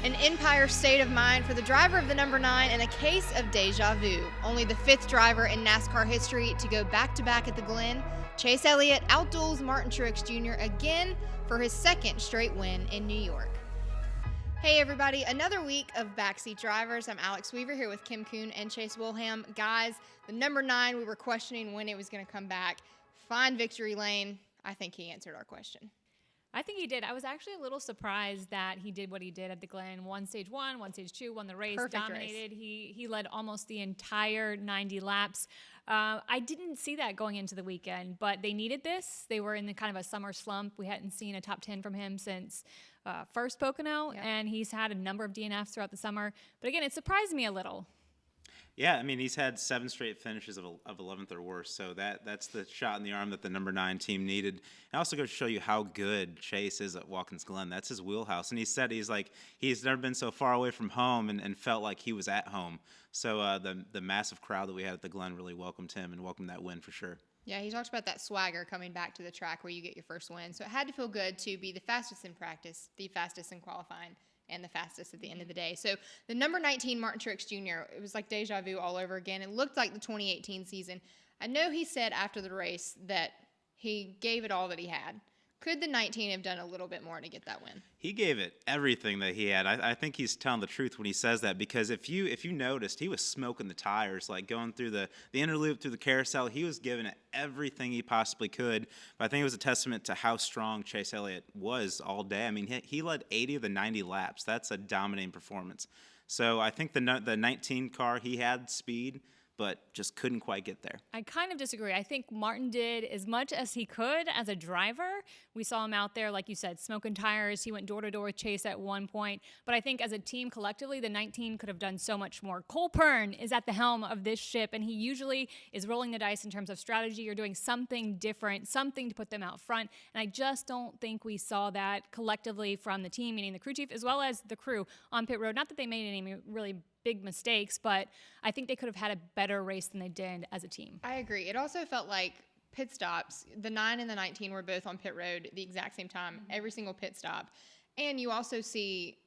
An Empire state of mind for the driver of the number 9 and a case of deja vu. Only the 5th driver in NASCAR history to go back-to-back at the Glen, Chase Elliott outduels Martin Truex Jr. again for his 2nd straight win in New York. Hey everybody, another week of Backseat Drivers. I'm Alex Weaver here with Kim Kuhn and Chase Wilhelm. Guys, the number 9, we were questioning when it was going to come back. Find victory lane. I think he answered our question. I think he did. I was actually a little surprised that he did what he did at the Glen. Won stage 1, won stage 2, won the race, Perfect dominated. Race. He led almost the entire 90 laps. I didn't see that going into the weekend, but they needed this. They were in the kind of a summer slump. We hadn't seen a top 10 from him since first Pocono, and he's had a number of DNFs throughout the summer. But again, it surprised me a little. Yeah, I mean, he's had 7 straight finishes of 11th or worse, so that's the shot in the arm that the number 9 team needed. And also goes to show you how good Chase is at Watkins Glen. That's his wheelhouse. And he said he's never been so far away from home and felt like he was at home. So the massive crowd that we had at the Glen really welcomed him and welcomed that win for sure. Yeah, he talked about that swagger coming back to the track where you get your first win. So it had to feel good to be the fastest in practice, the fastest in qualifying, and the fastest at the end of the day. So the number 19, Martin Truex Jr., it was like deja vu all over again. It looked like the 2018 season. I know he said after the race that he gave it all that he had. Could the 19 have done a little bit more to get that win? He gave it everything that he had. I think he's telling the truth when he says that, because if you noticed, he was smoking the tires, like going through the inner loop, through the carousel. He was giving it everything he possibly could. But I think it was a testament to how strong Chase Elliott was all day. I mean, he led 80 of the 90 laps. That's a dominating performance. So I think the 19 car, he had speed, but just couldn't quite get there. I kind of disagree. I think Martin did as much as he could as a driver. We saw him out there, like you said, smoking tires. He went door-to-door with Chase at one point. But I think as a team collectively, the 19 could have done so much more. Cole Pern is at the helm of this ship, and he usually is rolling the dice in terms of strategy or doing something different, something to put them out front. And I just don't think we saw that collectively from the team, meaning the crew chief, as well as the crew on pit road. Not that they made any really big mistakes, but I think they could have had a better race than they did as a team. I agree. It also felt like pit stops, the 9 and the 19 were both on pit road at the exact same time, every single pit stop. And you also see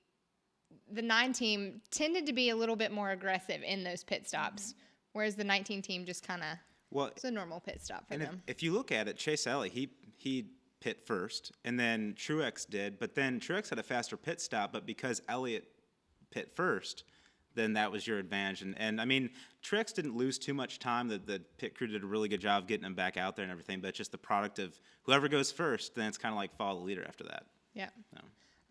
the 9 team tended to be a little bit more aggressive in those pit stops, whereas the 19 team just kind of, it's a normal pit stop for them. If you look at it, Chase Elliott, he pit first, and then Truex did, but then Truex had a faster pit stop, but because Elliott pit first, then that was your advantage. And I mean, Truex didn't lose too much time. The pit crew did a really good job getting him back out there and everything, but it's just the product of whoever goes first, then it's kind of like follow the leader after that. Yeah. So.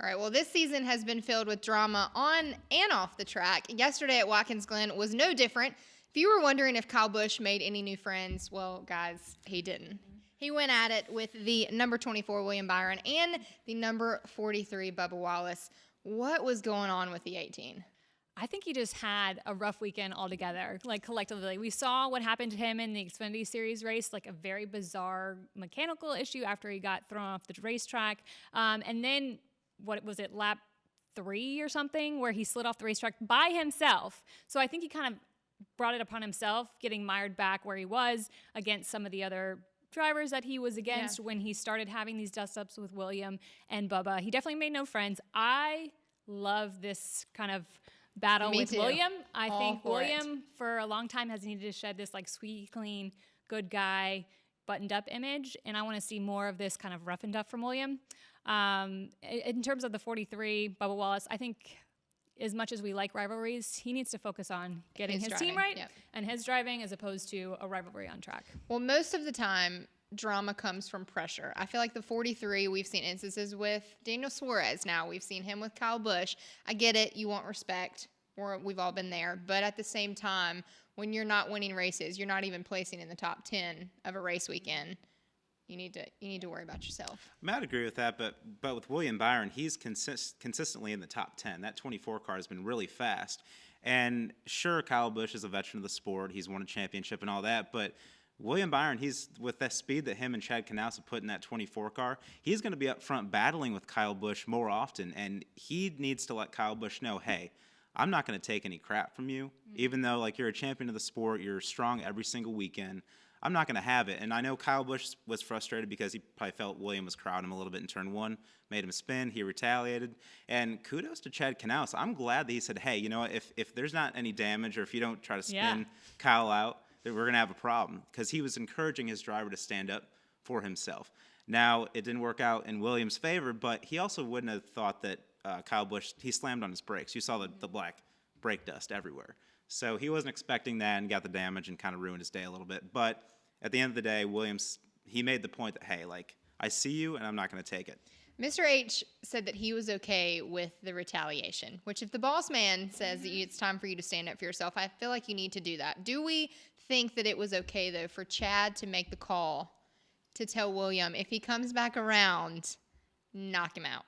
All right, well, this season has been filled with drama on and off the track. Yesterday at Watkins Glen was no different. If you were wondering if Kyle Busch made any new friends, well, guys, he didn't. He went at it with the number 24, William Byron, and the number 43, Bubba Wallace. What was going on with the 18? I think he just had a rough weekend altogether, like collectively. We saw what happened to him in the Xfinity Series race, like a very bizarre mechanical issue after he got thrown off the racetrack. And then, what was it, lap 3 or something, where he slid off the racetrack by himself. So I think he kind of brought it upon himself, getting mired back where he was against some of the other drivers that he was against when he started having these dust-ups with William and Bubba. He definitely made no friends. I love this kind of battle with William. I think William for a long time has needed to shed this like squeaky clean, good guy, buttoned up image, and I want to see more of this kind of roughened up from William. In terms of the 43, Bubba Wallace, I think as much as we like rivalries, he needs to focus on getting his team right and his driving as opposed to a rivalry on track. Well, most of the time, drama comes from pressure. I feel like the 43, we've seen instances with Daniel Suarez now. We've seen him with Kyle Busch. I get it. You want respect. We've all been there. But at the same time, when you're not winning races, you're not even placing in the top 10 of a race weekend, you need to worry about yourself. I might agree with that, but with William Byron, he's consistently in the top 10. That 24 car has been really fast. And sure, Kyle Busch is a veteran of the sport. He's won a championship and all that, but William Byron, he's with that speed that him and Chad Knaus have put in that 24 car, he's going to be up front battling with Kyle Busch more often, and he needs to let Kyle Busch know, hey, I'm not going to take any crap from you, even though like you're a champion of the sport, you're strong every single weekend. I'm not going to have it. And I know Kyle Busch was frustrated because he probably felt William was crowding him a little bit in turn one, made him spin. He retaliated. And kudos to Chad Knaus. I'm glad that he said, hey, you know what, if there's not any damage or if you don't try to spin Kyle out, then we're going to have a problem. Because he was encouraging his driver to stand up for himself. Now, it didn't work out in Williams' favor, but he also wouldn't have thought that Kyle Busch, he slammed on his brakes. You saw the black brake dust everywhere. So he wasn't expecting that and got the damage and kind of ruined his day a little bit. But at the end of the day, Williams, he made the point that, hey, like, I see you and I'm not going to take it. Mr. H said that he was okay with the retaliation, which if the boss man says that it's time for you to stand up for yourself, I feel like you need to do that. Do we think that it was okay, though, for Chad to make the call to tell William, if he comes back around, knock him out?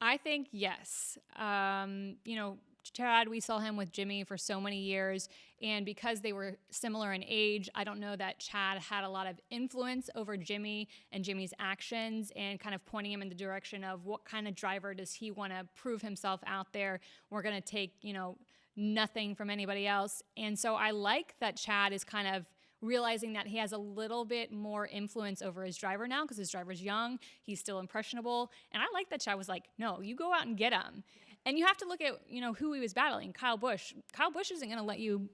I think yes. You know, Chad, we saw him with Jimmy for so many years, and because they were similar in age, I don't know that Chad had a lot of influence over Jimmy and Jimmy's actions and kind of pointing him in the direction of what kind of driver does he want to prove himself out there. We're going to take, you know, nothing from anybody else. And so I like that Chad is kind of realizing that he has a little bit more influence over his driver now because his driver's young, he's still impressionable. And I like that Chad was like, no, you go out and get him. And you have to look at, you know, who he was battling. Kyle Busch. Kyle Busch isn't going to let you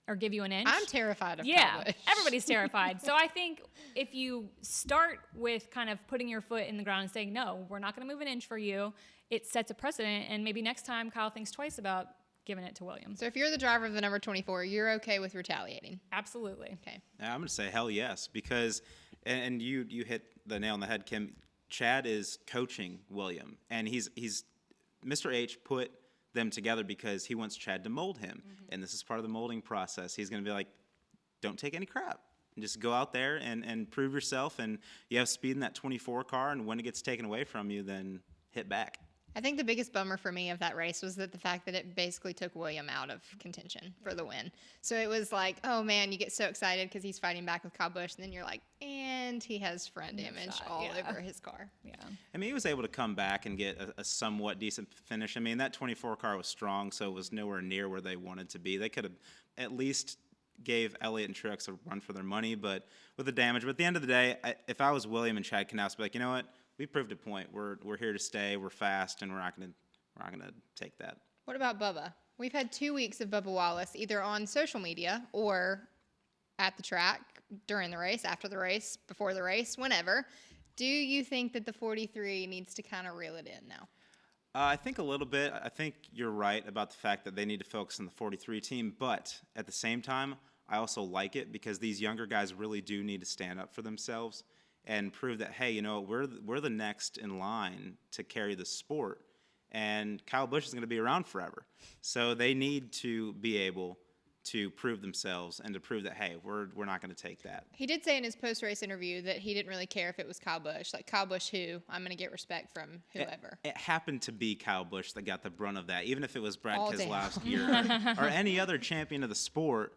or give you an inch. I'm terrified of Kyle Busch. Everybody's terrified. So I think if you start with kind of putting your foot in the ground and saying, no, we're not going to move an inch for you, it sets a precedent. And maybe next time Kyle thinks twice about giving it to Williams. So if you're the driver of the number 24, you're okay with retaliating? Absolutely. Okay. I'm going to say hell yes, because, and you hit the nail on the head, Kim. Chad is coaching William, and he's Mr. H put them together because he wants Chad to mold him, and this is part of the molding process. He's going to be like, don't take any crap. Just go out there and prove yourself, and you have speed in that 24 car, and when it gets taken away from you, then hit back. I think the biggest bummer for me of that race was that the fact that it basically took William out of contention for the win. So it was like, oh man, you get so excited because he's fighting back with Kyle Busch, and then you're like, and he has front damage all over his car. Yeah. I mean, he was able to come back and get a somewhat decent finish. I mean, that 24 car was strong, so it was nowhere near where they wanted to be. They could have at least gave Elliott and Truex a run for their money, but with the damage. But at the end of the day, if I was William and Chad Knaus, I'd be like, you know what? We proved a point. We're here to stay. We're fast, and we're not gonna take that. What about Bubba? We've had 2 weeks of Bubba Wallace, either on social media or at the track during the race, after the race, before the race, whenever. Do you think that the 43 needs to kind of reel it in now? I think a little bit. I think you're right about the fact that they need to focus on the 43 team, but at the same time, I also like it because these younger guys really do need to stand up for themselves and prove that, hey, you know, we're the next in line to carry the sport, and Kyle Busch is going to be around forever. So they need to be able to prove themselves and to prove that, hey, we're not going to take that. He did say in his post-race interview that he didn't really care if it was Kyle Busch. Like, Kyle Busch who? I'm going to get respect from whoever. It happened to be Kyle Busch that got the brunt of that, even if it was Brad Keselowski or any other champion of the sport.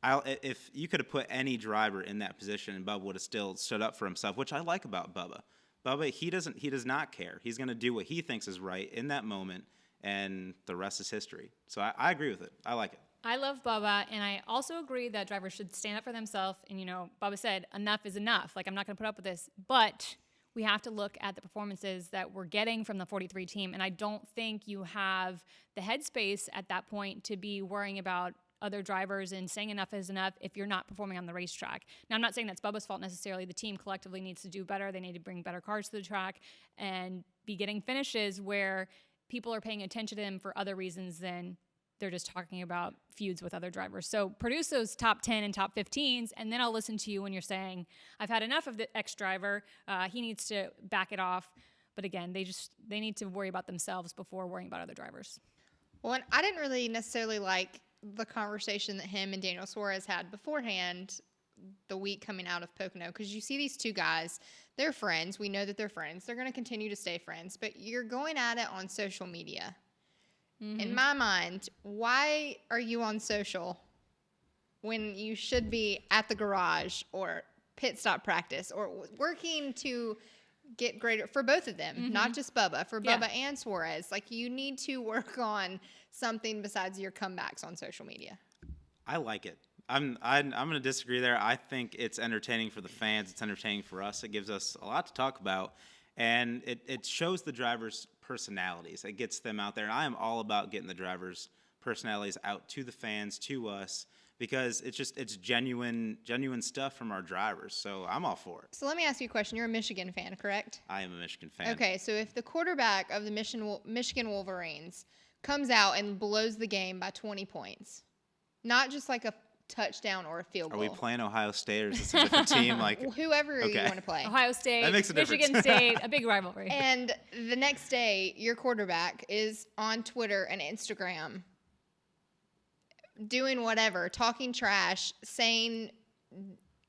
If you could have put any driver in that position, and Bubba would have still stood up for himself, which I like about Bubba. Bubba, he does not care. He's going to do what he thinks is right in that moment, and the rest is history. So I agree with it. I like it. I love Bubba, and I also agree that drivers should stand up for themselves. And, you know, Bubba said, enough is enough. Like, I'm not going to put up with this. But we have to look at the performances that we're getting from the 43 team, and I don't think you have the headspace at that point to be worrying about other drivers and saying enough is enough if you're not performing on the racetrack. Now, I'm not saying that's Bubba's fault necessarily. The team collectively needs to do better. They need to bring better cars to the track and be getting finishes where people are paying attention to them for other reasons than they're just talking about feuds with other drivers. So produce those top 10 and top 15s, and then I'll listen to you when you're saying, I've had enough of the X driver. He needs to back it off. But again, they need to worry about themselves before worrying about other drivers. Well, and I didn't really necessarily like the conversation that him and Daniel Suarez had beforehand the week coming out of Pocono, because you see these two guys, they're friends. We know that they're friends. They're going to continue to stay friends, but you're going at it on social media. Mm-hmm. In my mind, why are you on social when you should be at the garage or pit stop practice or working to get greater for both of them, mm-hmm. not just Bubba, for Bubba and Suarez? Like, you need to work on something besides your comebacks on social media. I like it. I'm going to disagree there. I think it's entertaining for the fans. It's entertaining for us. It gives us a lot to talk about, and it shows the drivers' personalities. It gets them out there, and I am all about getting the drivers' personalities out to the fans, to us, because it's genuine stuff from our drivers. So I'm all for it. So let me ask you a question. You're a Michigan fan, correct? I am a Michigan fan. Okay, so if the quarterback of the Michigan Wolverines comes out and blows the game by 20 points, not just like a touchdown or a field goal. Are we playing Ohio State, or is this a different team? Like whoever you want to play. Ohio State, that makes a Michigan difference. State, a big rivalry. And the next day, your quarterback is on Twitter and Instagram doing whatever, talking trash, saying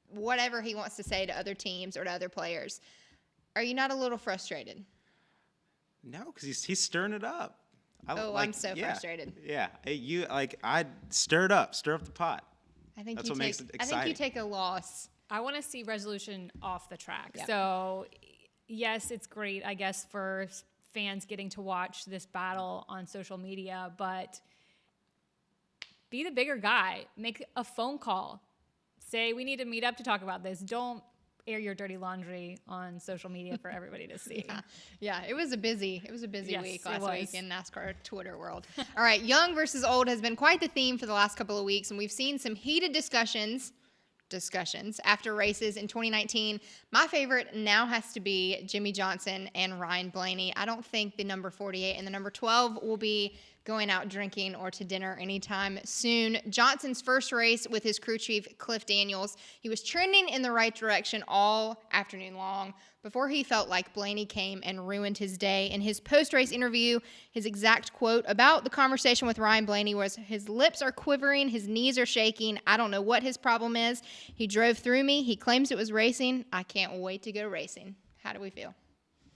whatever he wants to say to other teams or to other players. Are you not a little frustrated? No, because he's stirring it up. I'm so frustrated. Yeah, I'd stir it up, stir up the pot. I think That's what makes it exciting. I think you take a loss. I want to see resolution off the track. Yeah. So, yes, it's great, I guess, for fans getting to watch this battle on social media, but be the bigger guy. Make a phone call. Say, we need to meet up to talk about this. Don't air your dirty laundry on social media for everybody to see. Yeah, it was a busy Yes, week it last was. week in NASCAR Twitter world. All right, young versus old has been quite the theme for the last couple of weeks, and we've seen some heated discussions after races in 2019. My favorite now has to be Jimmie Johnson and Ryan Blaney. I don't think the number 48 and the number 12 will be going out drinking or to dinner anytime soon. Johnson's first race with his crew chief, Cliff Daniels, he was trending in the right direction all afternoon long before he felt like Blaney came and ruined his day. In his post-race interview, his exact quote about the conversation with Ryan Blaney was, "His lips are quivering, his knees are shaking. I don't know what his problem is. He drove through me. He claims it was racing. I can't wait to go racing." How do we feel?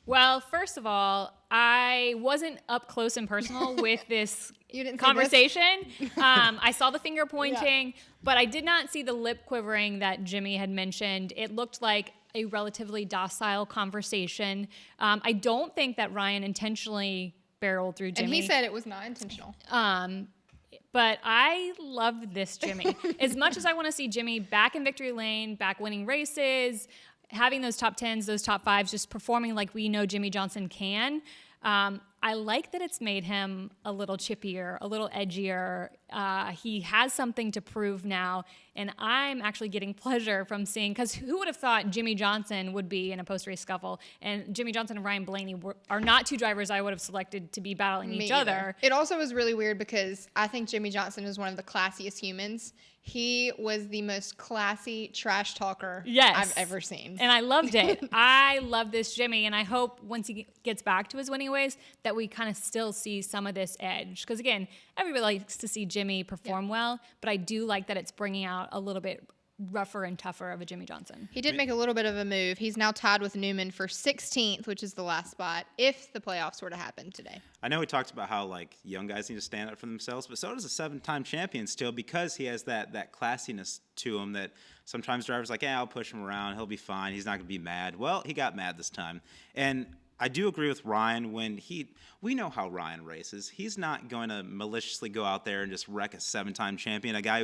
Well, first of all, I wasn't up close and personal with this You didn't see conversation. I saw the finger pointing, but I did not see the lip quivering that Jimmy had mentioned. It looked like a relatively docile conversation. I don't think that Ryan intentionally barreled through Jimmy. And he said it was not intentional. But I loved this Jimmy. As much as I want to see Jimmy back in victory lane, back winning races, having those top 10s, those top 5s, just performing like we know Jimmie Johnson can, I like that it's made him a little chippier, a little edgier. He has something to prove now, and I'm actually getting pleasure from seeing, because who would have thought Jimmie Johnson would be in a post-race scuffle, and Jimmie Johnson and Ryan Blaney are not two drivers I would have selected to be battling each other. It also was really weird because I think Jimmie Johnson is one of the classiest humans. He was the most classy trash talker I've ever seen. And I loved it. I love this Jimmy, and I hope once he gets back to his winning ways that we kind of still see some of this edge. Because, again, everybody likes to see Jimmy perform well, but I do like that it's bringing out a little bit rougher and tougher of a Jimmie Johnson. He did make a little bit of a move. He's now tied with Newman for 16th, which is the last spot, if the playoffs were to happen today. I know we talked about how young guys need to stand up for themselves, but so does a 7-time champion still, because he has that classiness to him that sometimes drivers I'll push him around, he'll be fine, he's not going to be mad. Well, he got mad this time. And I do agree with Ryan when we know how Ryan races. He's not going to maliciously go out there and just wreck a 7-time champion, a guy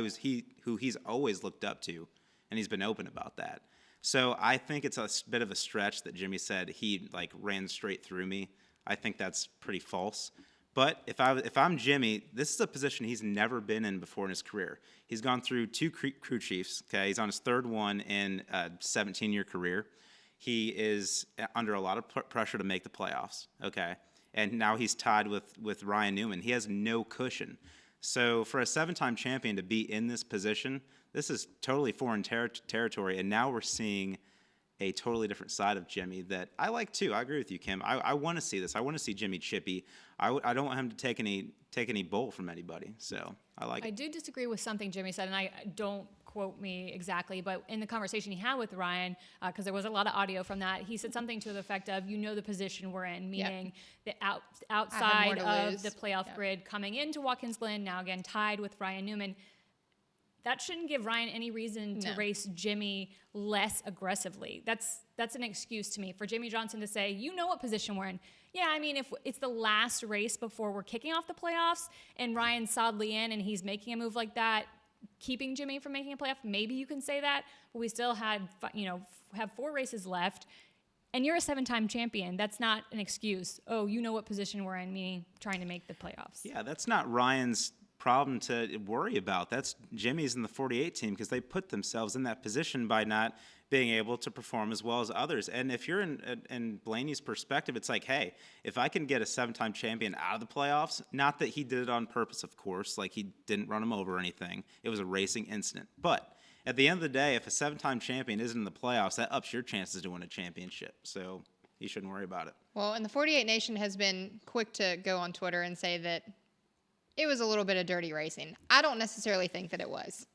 who he's always looked up to, and he's been open about that. So I think it's a bit of a stretch that Jimmy said he ran straight through me. I think that's pretty false. But if I'm Jimmy, this is a position he's never been in before in his career. He's gone through 2 crew chiefs. Okay, he's on his 3rd one in a 17-year career. He is under a lot of pressure to make the playoffs, okay? And now he's tied with Ryan Newman. He has no cushion. So for a 7-time champion to be in this position, this is totally foreign territory, and now we're seeing a totally different side of Jimmy that I like too. I agree with you, Kim. I want to see this. I want to see Jimmy chippy. I don't want him to take any bull from anybody, so I like it. I do disagree with something Jimmy said, and I don't quote me exactly, but in the conversation he had with Ryan, because there was a lot of audio from that, he said something to the effect of, the position we're in, meaning the outside of the playoff grid coming into Watkins Glen, now again tied with Ryan Newman. That shouldn't give Ryan any reason to race Jimmy less aggressively. That's an excuse to me for Jimmie Johnson to say, what position we're in. Yeah, I mean, if it's the last race before we're kicking off the playoffs and Ryan's solidly in and he's making a move like that, keeping Jimmy from making a playoff. Maybe you can say that, but we still had, have 4 races left. And you're a 7-time champion. That's not an excuse. Oh, you know what position we're in, meaning trying to make the playoffs. Yeah, that's not Ryan's problem to worry about. That's Jimmy's and the 48 team, because they put themselves in that position by not being able to perform as well as others. And if you're in Blaney's perspective, it's like, hey, if I can get a 7-time champion out of the playoffs, not that he did it on purpose, of course, like he didn't run him over or anything. It was a racing incident. But at the end of the day, if a 7-time champion isn't in the playoffs, that ups your chances to win a championship. So you shouldn't worry about it. Well, and the 48 Nation has been quick to go on Twitter and say that it was a little bit of dirty racing. I don't necessarily think that it was.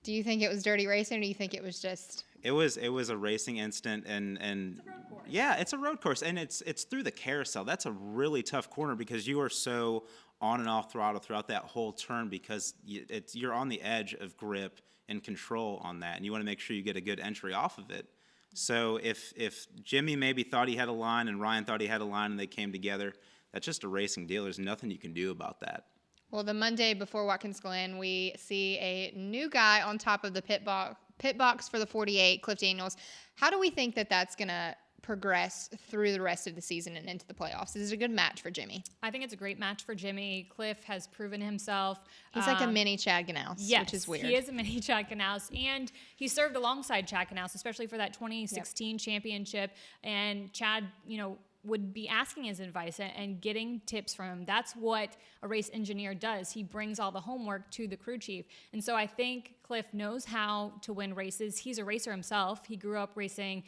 Do you think it was dirty racing, or do you think it was just... It was a racing incident, and It's a road course. Yeah, it's a road course, and it's through the carousel. That's a really tough corner because you are so on and off throttle throughout that whole turn, because you're on the edge of grip and control on that, and you want to make sure you get a good entry off of it. So if Jimmy maybe thought he had a line and Ryan thought he had a line and they came together, that's just a racing deal. There's nothing you can do about that. Well, the Monday before Watkins Glen, we see a new guy on top of the pit box for the 48, Cliff Daniels. How do we think that that's going to progress through the rest of the season and into the playoffs? Is it a good match for Jimmy? I think it's a great match for Jimmy. Cliff has proven himself. He's like a mini Chad Ganous, yes, which is weird. He is a mini Chad Ganous, and he served alongside Chad Ganous, especially for that 2016 championship. And Chad, would be asking his advice and getting tips from him. That's what a race engineer does. He brings all the homework to the crew chief. And so I think Cliff knows how to win races. He's a racer himself. He grew up racing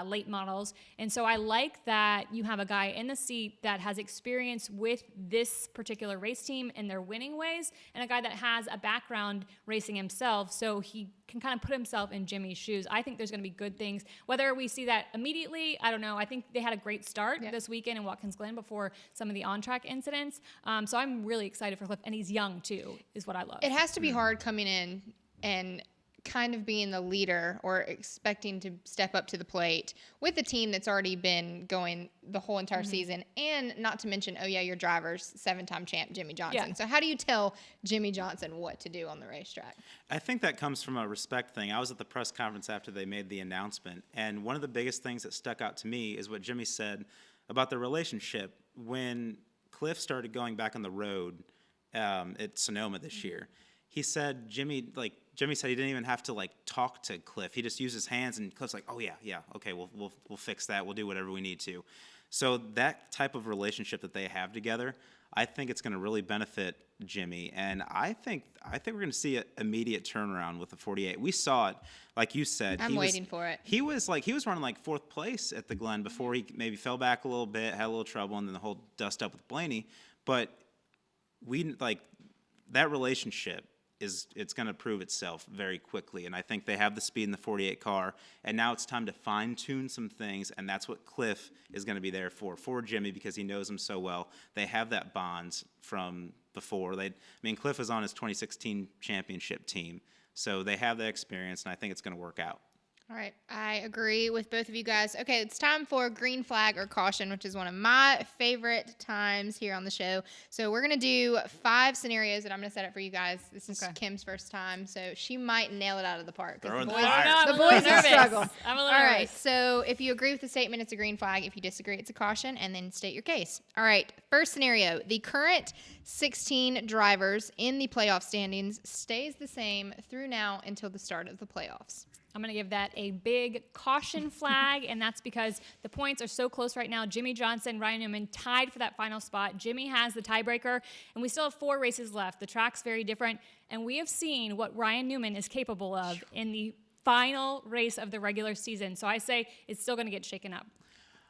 late models. And so I like that you have a guy in the seat that has experience with this particular race team and their winning ways, and a guy that has a background racing himself, so he can kind of put himself in Jimmy's shoes. I think there's going to be good things. Whether we see that immediately, I don't know. I think they had a great start this weekend in Watkins Glen before some of the on-track incidents. So I'm really excited for Cliff, and he's young too, is what I love. It has to be hard coming in and kind of being the leader or expecting to step up to the plate with a team that's already been going the whole entire season, and not to mention, your driver's 7-time champ, Jimmy Johnson. Yeah. So how do you tell Jimmy Johnson what to do on the racetrack? I think that comes from a respect thing. I was at the press conference after they made the announcement, and one of the biggest things that stuck out to me is what Jimmy said about the relationship when Cliff started going back on the road at Sonoma this year. He said Jimmy said he didn't even have to talk to Cliff. He just used his hands, and Cliff's like, oh yeah, okay, we'll fix that. We'll do whatever we need to. So that type of relationship that they have together, I think it's going to really benefit Jimmy, and I think we're going to see an immediate turnaround with the 48. We saw it, like you said. I'm waiting for it. He was running 4th place at the Glen before he maybe fell back a little bit, had a little trouble, and then the whole dust up with Blaney. But that relationship it's going to prove itself very quickly, and I think they have the speed in the 48 car, and now it's time to fine-tune some things, and that's what Cliff is going to be there for Jimmy, because he knows him so well. They have that bonds from before. Cliff was on his 2016 championship team, so they have that experience, and I think it's going to work out. All right, I agree with both of you guys. Okay, it's time for green flag or caution, which is one of my favorite times here on the show. So we're going to do 5 scenarios that I'm going to set up for you guys. This is Kim's first time, so she might nail it out of the park. The boys will struggle. I'm a little All nervous. right, so if you agree with the statement, it's a green flag. If you disagree, it's a caution, and then state your case. All right, first scenario. The current 16 drivers in the playoff standings stays the same through now until the start of the playoffs. I'm going to give that a big caution flag, and that's because the points are so close right now. Jimmy Johnson, Ryan Newman tied for that final spot. Jimmy has the tiebreaker, and we still have 4 races left. The track's very different, and we have seen what Ryan Newman is capable of in the final race of the regular season. So I say it's still going to get shaken up.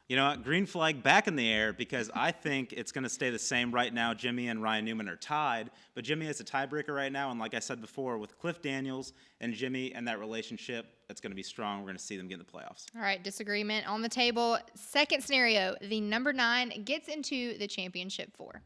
You know what? Green flag back in the air, because I think it's going to stay the same right now. Jimmy and Ryan Newman are tied, but Jimmy has a tiebreaker right now. And like I said before, with Cliff Daniels and Jimmy and that relationship, it's going to be strong. We're going to see them get in the playoffs. All right, disagreement on the table. Second scenario, the number 9 gets into the championship 4.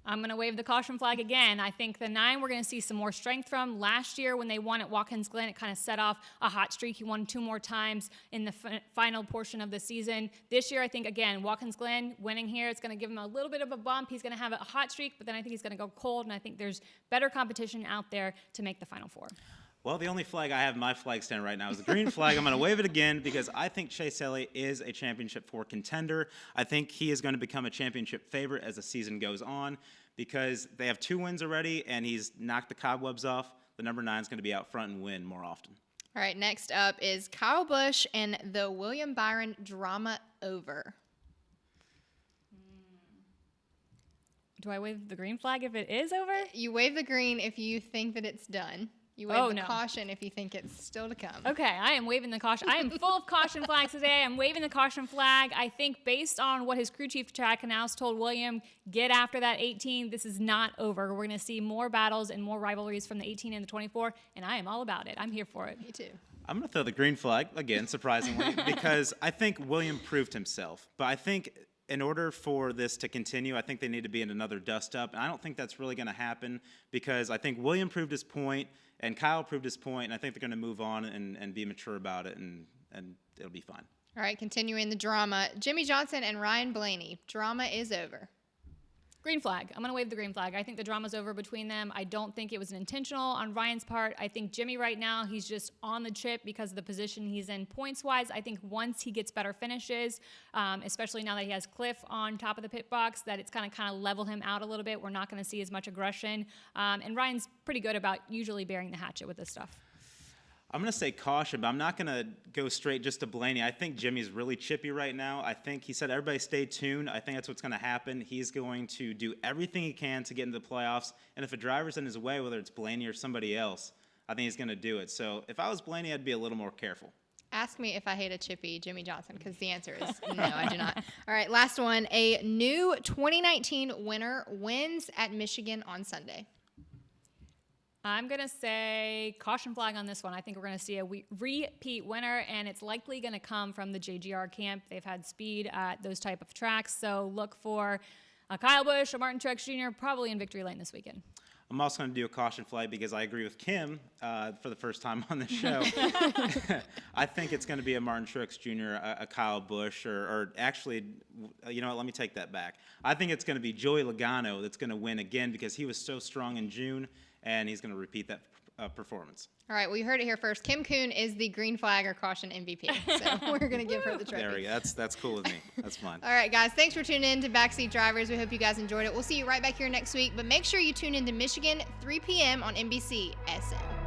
I'm going to wave the caution flag again. I think the 9 we're going to see some more strength from. Last year when they won at Watkins Glen, it kind of set off a hot streak. He won 2 more times in the final portion of the season. This year, I think, again, Watkins Glen winning here, it's going to give him a little bit of a bump. He's going to have a hot streak, but then I think he's going to go cold, and I think there's better competition out there to make the Final Four. Well, the only flag I have in my flag stand right now is the green flag. I'm going to wave it again because I think Chase Elliott is a championship 4 contender. I think he is going to become a championship favorite as the season goes on because they have 2 wins already, and he's knocked the cobwebs off. The number 9 is going to be out front and win more often. All right, next up is Kyle Busch and the William Byron drama over. Do I wave the green flag if it is over? You wave the green if you think that it's done. You wave the caution if you think it's still to come. Okay, I am waving the caution. I am full of caution flags today. I'm waving the caution flag. I think based on what his crew chief, Chad Canals, told William, get after that 18. This is not over. We're going to see more battles and more rivalries from the 18 and the 24, and I am all about it. I'm here for it. Me too. I'm going to throw the green flag, again, surprisingly, because I think William proved himself. But I think in order for this to continue, I think they need to be in another dust-up. And I don't think that's really going to happen because I think William proved his point and Kyle proved his point, and I think they're going to move on and be mature about it, and it'll be fine. All right, continuing the drama. Jimmy Johnson and Ryan Blaney. Drama is over. Green flag. I'm going to wave the green flag. I think the drama's over between them. I don't think it was intentional on Ryan's part. I think Jimmy right now, he's just on the chip because of the position he's in points-wise. I think once he gets better finishes, especially now that he has Cliff on top of the pit box, that it's going to kind of level him out a little bit. We're not going to see as much aggression. And Ryan's pretty good about usually bearing the hatchet with this stuff. I'm going to say caution, but I'm not going to go straight just to Blaney. I think Jimmy's really chippy right now. I think he said, everybody stay tuned. I think that's what's going to happen. He's going to do everything he can to get into the playoffs. And if a driver's in his way, whether it's Blaney or somebody else, I think he's going to do it. So if I was Blaney, I'd be a little more careful. Ask me if I hate a chippy Jimmy Johnson, because the answer is no, I do not. All right, last one. A new 2019 winner wins at Michigan on Sunday. I'm going to say caution flag on this one. I think we're going to see a repeat winner, and it's likely going to come from the JGR camp. They've had speed at those type of tracks, so look for a Kyle Busch, a Martin Truex Jr., probably in victory lane this weekend. I'm also going to do a caution flag because I agree with Kim for the first time on the show. I think it's going to be a Martin Truex Jr., a Kyle Busch, or actually, you know what, let me take that back. I think it's going to be Joey Logano that's going to win again because he was so strong in June, and he's going to repeat that performance. All right, well, you heard it here first. Kim Kuhn is the green flag or caution MVP, so we're going to give her the trophy. There we go. That's cool with me. That's fine. All right, guys, thanks for tuning in to Backseat Drivers. We hope you guys enjoyed it. We'll see you right back here next week, but make sure you tune in to Michigan, 3 p.m. on NBC SM.